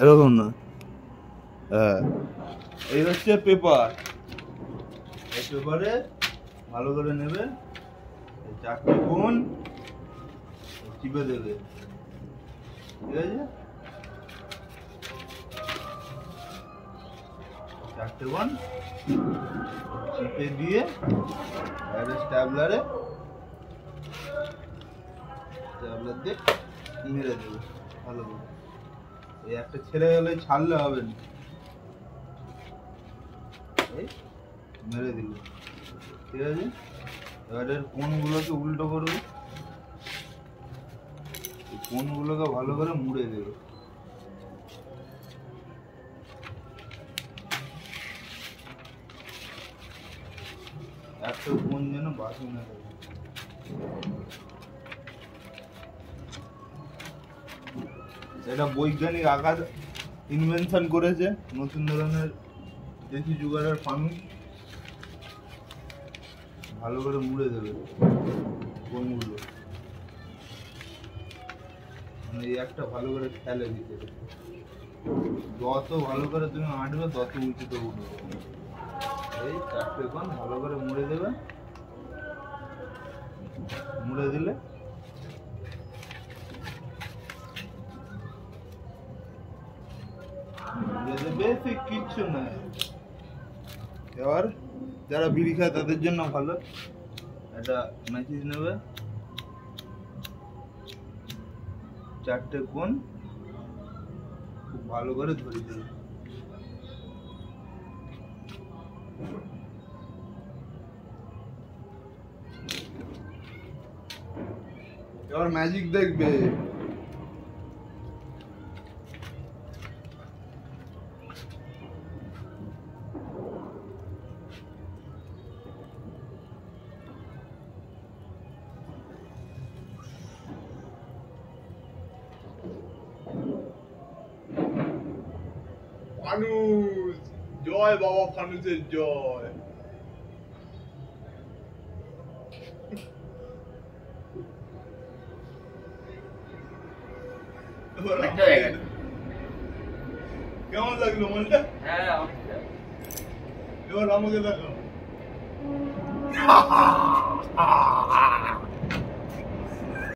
এরকম না। হ্যাঁ, এই হচ্ছে পেপার। এই পেপারে ভালো করে নেবে, চারটে কোণ চিপে দেবে, ঠিক আছে? চারটে কোণ চিপে দিয়ে স্ট্যাবলার দিয়ে মেরে দেবে ভালো করে। এই একটা ছেড়ে গেলে ছাড়লে হবে না, এই মেরে দিল, ঠিক আছে? এবার এর কোণগুলোকে উল্টো করবে, কোণগুলোকে ভালো করে মুড়ে দেবে। একটা কোণ যেন বাকি না থাকে। এটা বৈজ্ঞানিক আকার ইনভেনশন করেছে, নতুন ধরনের দেশি জুগারের ফানুস। ভালো করে মুড়ে দেবে কোণগুলো, মানে এই একটা ভালো করে ফেলে দিতে। যত ভালো করে তুমি আঁটবে তত উঁচুতে উঠবে। এই চারটে কোণ ভালো করে মুড়ে দেবে, মুড়ে দিলে বেশি কিচ্ছু নাই। এবার যারা বিড়ি খায় তাদের জন্য ভালো, একটা ম্যাচিস নেবে, চারটে কোণ খুব ভালো করে ধরে দেবে। এবার ম্যাজিক দেখবে। ফানুস জয় বাবা, ফানুসের জয়। কেমন লাগলো মনটা? হ্যাঁ, এবার আমাকে দেখো।